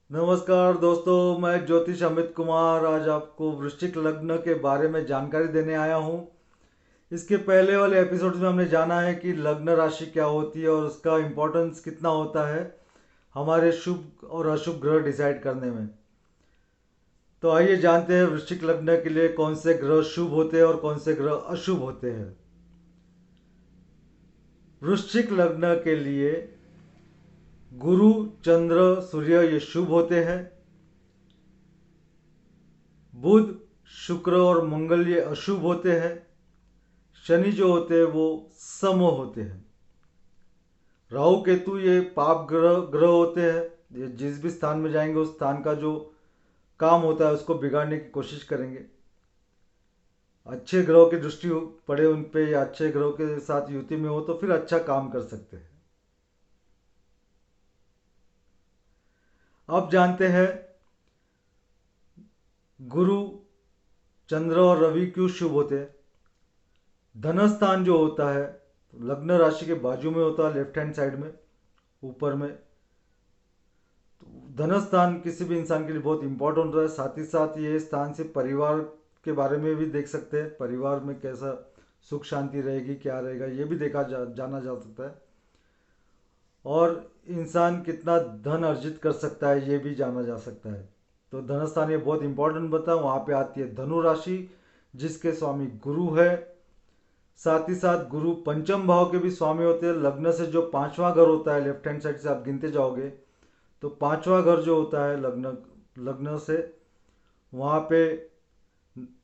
नमस्कार दोस्तों, मैं ज्योतिष अमित कुमार आज आपको वृश्चिक लग्न के बारे में जानकारी देने आया हूँ। इसके पहले वाले एपिसोड्स में हमने जाना है कि लग्न राशि क्या होती है और उसका इम्पोर्टेंस कितना होता है हमारे शुभ और अशुभ ग्रह डिसाइड करने में। तो आइए जानते हैं वृश्चिक लग्न के लिए कौन से ग्रह शुभ होते हैं और कौन से ग्रह अशुभ होते हैं। वृश्चिक लग्न के लिए गुरु, चंद्र, सूर्य ये शुभ होते हैं। बुध, शुक्र और मंगल ये अशुभ होते हैं। शनि जो होते हैं वो सम होते हैं। राहु केतु ये पाप ग्रह ग्रह होते हैं। ये जिस भी स्थान में जाएंगे उस स्थान का जो काम होता है उसको बिगाड़ने की कोशिश करेंगे। अच्छे ग्रहों की दृष्टि पड़े उन पे या अच्छे ग्रहों के साथ युति में हो तो फिर अच्छा काम कर सकते हैं। अब जानते हैं गुरु, चंद्र और रवि क्यों शुभ होते हैं। धन स्थान जो होता है लग्न राशि के बाजू में होता है, लेफ्ट हैंड साइड में ऊपर में। धन स्थान किसी भी इंसान के लिए बहुत इंपॉर्टेंट होता है। साथ ही साथ ये स्थान से परिवार के बारे में भी देख सकते हैं। परिवार में कैसा सुख शांति रहेगी, क्या रहेगा, ये भी जाना जा सकता है। और इंसान कितना धन अर्जित कर सकता है ये भी जाना जा सकता है। तो धन स्थान ये बहुत इंपॉर्टेंट बनता है। वहाँ पे आती है धनु राशि जिसके स्वामी गुरु है। साथ ही साथ गुरु पंचम भाव के भी स्वामी होते हैं। लग्न से जो पांचवा घर होता है, लेफ्ट हैंड साइड से आप गिनते जाओगे तो पांचवा घर जो होता है लग्न लग्न से, वहाँ पे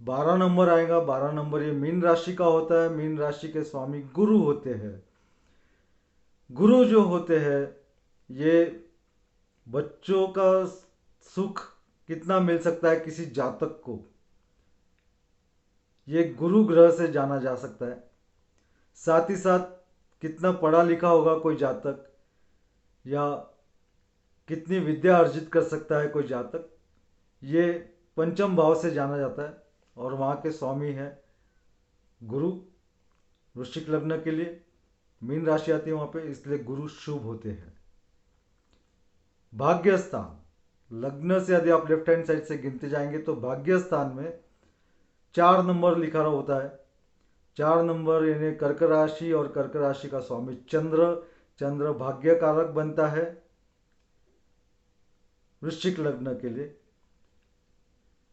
12 नंबर आएगा। 12 नंबर ये मीन राशि का होता है। मीन राशि के स्वामी गुरु होते हैं। गुरु जो होते हैं ये बच्चों का सुख कितना मिल सकता है किसी जातक को, ये गुरु ग्रह से जाना जा सकता है। साथ ही साथ कितना पढ़ा लिखा होगा कोई जातक, या कितनी विद्या अर्जित कर सकता है कोई जातक, ये पंचम भाव से जाना जाता है। और वहाँ के स्वामी हैं गुरु। वृश्चिक लग्न के लिए मीन राशि आती है वहाँ पे, इसलिए गुरु शुभ होते हैं। भाग्य स्थान लग्न से यदि आप लेफ्ट हैंड साइड से गिनते जाएंगे तो भाग्य स्थान में 4 नंबर लिखा रहा होता है। 4 नंबर यानी कर्क राशि, और कर्क राशि का स्वामी चंद्र। चंद्र भाग्य कारक बनता है वृश्चिक लग्न के लिए,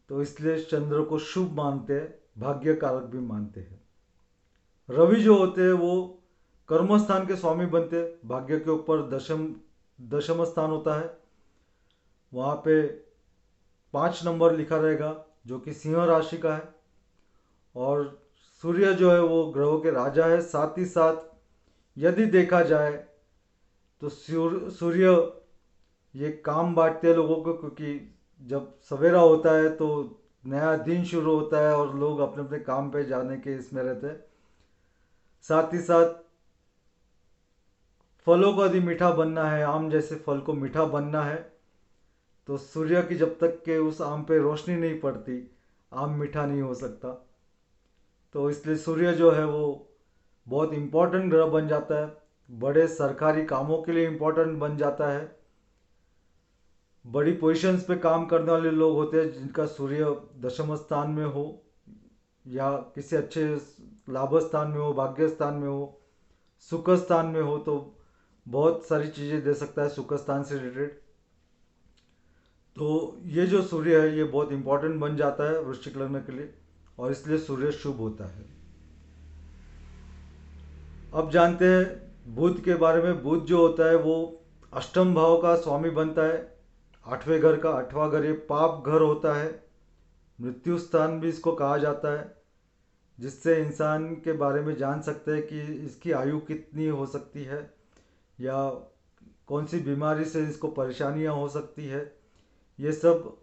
तो इसलिए चंद्र को शुभ मानते हैं, भाग्य कारक भी मानते हैं। रवि जो होते हैं वो कर्म स्थान के स्वामी बनते हैं। भाग्य के ऊपर दशम दशम स्थान होता है, वहाँ पे 5 नंबर लिखा रहेगा जो कि सिंह राशि का है। और सूर्य जो है वो ग्रहों के राजा है। साथ ही साथ यदि देखा जाए तो सूर्य ये काम बांटते हैं लोगों को, क्योंकि जब सवेरा होता है तो नया दिन शुरू होता है और लोग अपने अपने काम पे जाने के इसमें रहते हैं। साथ ही साथ फलों को यदि मीठा बनना है, आम जैसे फल को मीठा बनना है, तो सूर्य की जब तक के उस आम पे रोशनी नहीं पड़ती आम मीठा नहीं हो सकता। तो इसलिए सूर्य जो है वो बहुत इम्पोर्टेंट ग्रह बन जाता है। बड़े सरकारी कामों के लिए इम्पोर्टेंट बन जाता है। बड़ी पोजीशंस पे काम करने वाले लोग होते हैं जिनका सूर्य दशम स्थान में हो या किसी अच्छे लाभ स्थान में हो, भाग्य स्थान में हो, सुख स्थान में हो, तो बहुत सारी चीज़ें दे सकता है सुख स्थान से रिलेटेड। तो ये जो सूर्य है ये बहुत इंपॉर्टेंट बन जाता है वृश्चिक लग्न के लिए, और इसलिए सूर्य शुभ होता है। अब जानते हैं बुध के बारे में। बुध जो होता है वो अष्टम भाव का स्वामी बनता है। आठवें घर का आठवां घर ये पाप घर होता है। मृत्यु स्थान भी इसको कहा जाता है, जिससे इंसान के बारे में जान सकते हैं कि इसकी आयु कितनी हो सकती है या कौन सी बीमारी से इसको परेशानियां हो सकती है। ये सब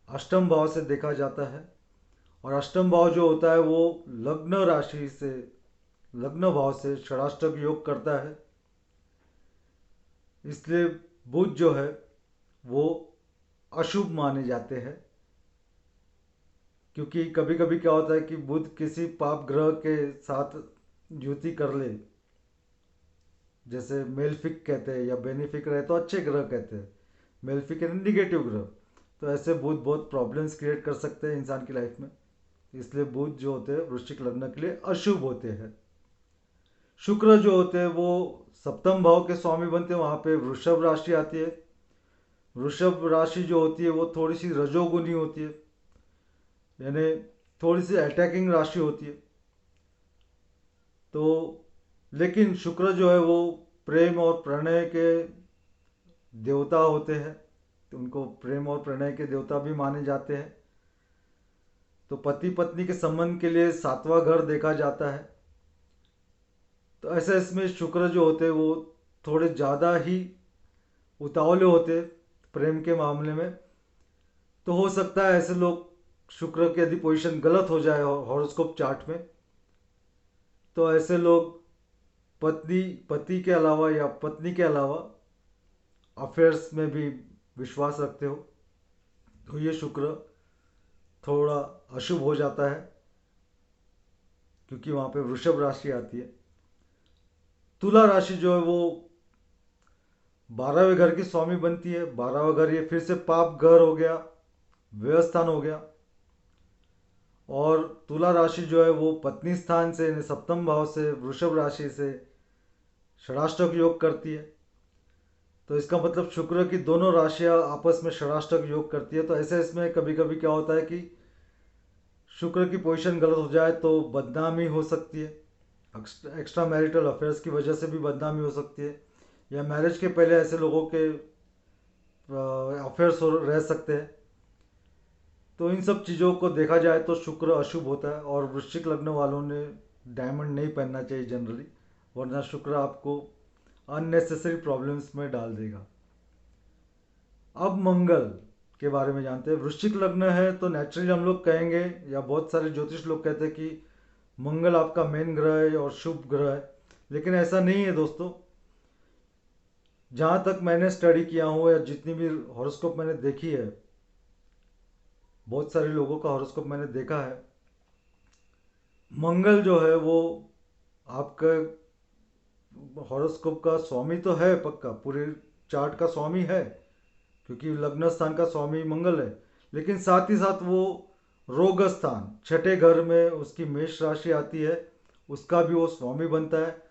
अष्टम भाव से देखा जाता है। और अष्टम भाव जो होता है वो लग्न राशि से, लग्न भाव से षडाष्टक योग करता है। इसलिए बुध जो है वो अशुभ माने जाते हैं, क्योंकि कभी कभी क्या होता है कि बुध किसी पाप ग्रह के साथ युति कर ले, जैसे मेलफिक कहते हैं या बेनिफिक रहे तो अच्छे ग्रह कहते हैं। मेलेफिक यानी निगेटिव ग्रह। तो ऐसे बुध बहुत प्रॉब्लम्स क्रिएट कर सकते हैं इंसान की लाइफ में। इसलिए बुध जो होते हैं वृश्चिक लग्न के लिए अशुभ होते हैं। शुक्र जो होते हैं वो सप्तम भाव के स्वामी बनते हैं, वहाँ पे वृषभ राशि आती है। वृषभ राशि जो होती है वो थोड़ी सी रजोगुनी होती है, यानी थोड़ी सी अटैकिंग राशि होती है। तो लेकिन शुक्र जो है वो प्रेम और प्रणय के देवता होते हैं, तो उनको प्रेम और प्रणय के देवता भी माने जाते हैं। तो पति पत्नी के संबंध के लिए सातवां घर देखा जाता है। तो ऐसे इसमें शुक्र जो होते हैं वो थोड़े ज़्यादा ही उतावले होते हैं प्रेम के मामले में। तो हो सकता है ऐसे लोग, शुक्र की यदि पोजीशन गलत हो जाए हॉरोस्कोप चार्ट में, तो ऐसे लोग पत्नी पति के अलावा या पत्नी के अलावा अफेयर्स में भी विश्वास रखते हो, तो ये शुक्र थोड़ा अशुभ हो जाता है, क्योंकि वहाँ पे वृषभ राशि आती है। तुला राशि जो है वो 12वें घर की स्वामी बनती है। 12वां घर ये फिर से पाप घर हो गया, व्यवस्थान हो गया। और तुला राशि जो है वो पत्नी स्थान से यानी सप्तम भाव से वृषभ राशि से षडाष्टक योग करती है। तो इसका मतलब शुक्र की दोनों राशियां आपस में षडाष्टक योग करती है। तो ऐसे इसमें कभी कभी क्या होता है कि शुक्र की पोजीशन गलत हो जाए तो बदनामी हो सकती है, एक्स्ट्रा मैरिटल अफेयर्स की वजह से भी बदनामी हो सकती है, या मैरिज के पहले ऐसे लोगों के अफेयर्स रह सकते हैं। तो इन सब चीज़ों को देखा जाए तो शुक्र अशुभ होता है। और वृश्चिक लग्न वालों ने डायमंड नहीं पहनना चाहिए जनरली, वरना शुक्र आपको अननेसेसरी प्रॉब्लम्स में डाल देगा। अब मंगल के बारे में जानते हैं। वृश्चिक लग्न है तो नेचुरली हम लोग कहेंगे, या बहुत सारे ज्योतिष लोग कहते हैं कि मंगल आपका मेन ग्रह है और शुभ ग्रह है, लेकिन ऐसा नहीं है दोस्तों। जहाँ तक मैंने स्टडी किया हूँ या जितनी भी हॉरोस्कोप मैंने देखी है, बहुत सारे लोगों का हॉरोस्कोप मैंने देखा है, मंगल जो है वो आपका हॉरोस्कोप का स्वामी तो है, पक्का पूरे चार्ट का स्वामी है, क्योंकि लग्न स्थान का स्वामी मंगल है। लेकिन साथ ही साथ वो रोग स्थान छठे घर में उसकी मेष राशि आती है, उसका भी वो स्वामी बनता है।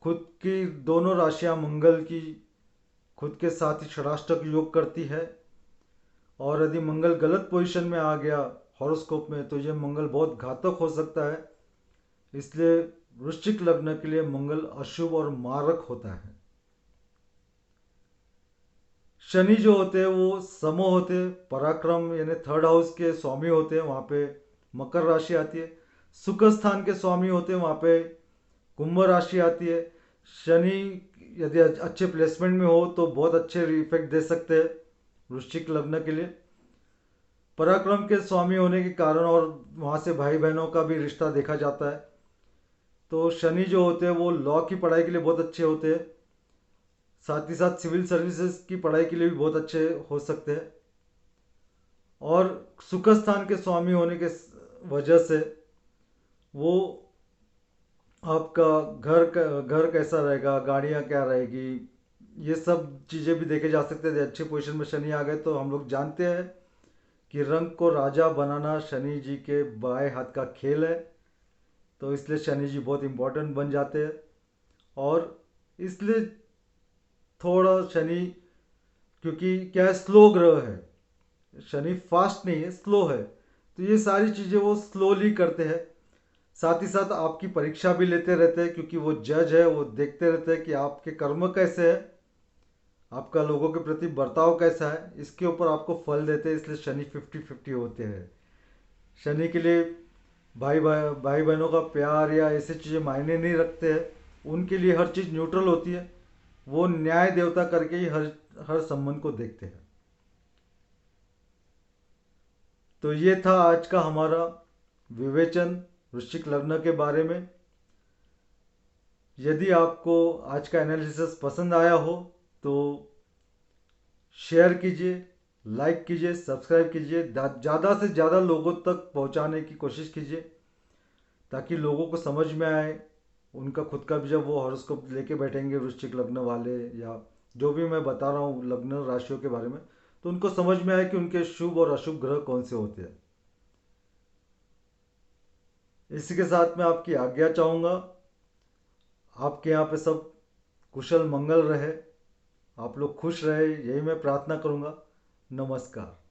खुद की दोनों राशियां मंगल की खुद के साथ ही षडाष्टक योग करती है। और यदि मंगल गलत पोजीशन में आ गया हॉरोस्कोप में तो ये मंगल बहुत घातक हो सकता है। इसलिए वृश्चिक लग्न के लिए मंगल अशुभ और मारक होता है। शनि जो होते हैं वो समो होते हैं, पराक्रम यानी थर्ड हाउस के स्वामी होते हैं, वहाँ पे मकर राशि आती है। सुख स्थान के स्वामी होते हैं, वहाँ पे कुंभ राशि आती है। शनि यदि अच्छे प्लेसमेंट में हो तो बहुत अच्छे इफेक्ट दे सकते हैं वृश्चिक लग्न के लिए। पराक्रम के स्वामी होने के कारण और वहाँ से भाई बहनों का भी रिश्ता देखा जाता है। तो शनि जो होते हैं वो लॉ की पढ़ाई के लिए बहुत अच्छे होते हैं, साथ ही साथ सिविल सर्विसेज की पढ़ाई के लिए भी बहुत अच्छे हो सकते हैं। और सुख स्थान के स्वामी होने के वजह से वो आपका घर कैसा रहेगा, गाड़ियाँ क्या रहेगी, ये सब चीज़ें भी देखे जा सकते हैं। अच्छे पोजीशन में शनि आ गए तो हम लोग जानते हैं कि रंग को राजा बनाना शनि जी के बाएं हाथ का खेल है। तो इसलिए शनि जी बहुत इम्पोर्टेंट बन जाते हैं। और इसलिए थोड़ा शनि, क्योंकि क्या है, स्लो ग्रह है, शनि फास्ट नहीं है, स्लो है, तो ये सारी चीज़ें वो स्लोली करते हैं। साथ ही साथ आपकी परीक्षा भी लेते रहते हैं, क्योंकि वो जज है, वो देखते रहते हैं कि आपके कर्म कैसे है, आपका लोगों के प्रति बर्ताव कैसा है, इसके ऊपर आपको फल देते हैं। इसलिए शनि 50-50 होते हैं। शनि के लिए भाई बहनों का प्यार या ऐसी चीज़ें मायने नहीं रखते हैं, उनके लिए हर चीज़ न्यूट्रल होती है। वो न्याय देवता करके ही हर संबंध को देखते हैं। तो ये था आज का हमारा विवेचन वृश्चिक लग्न के बारे में। यदि आपको आज का एनालिसिस पसंद आया हो तो शेयर कीजिए, लाइक कीजिए, सब्सक्राइब कीजिए, ज़्यादा से ज़्यादा लोगों तक पहुंचाने की कोशिश कीजिए, ताकि लोगों को समझ में आए। उनका खुद का भी जब वो हॉरोस्कोप लेके बैठेंगे वृश्चिक लग्न वाले, या जो भी मैं बता रहा हूँ लग्न राशियों के बारे में, तो उनको समझ में आए कि उनके शुभ और अशुभ ग्रह कौन से होते हैं। इसी के साथ मैं आपकी आज्ञा चाहूँगा। आपके यहाँ पे सब कुशल मंगल रहे, आप लोग खुश रहे, यही मैं प्रार्थना करूँगा। नमस्कार।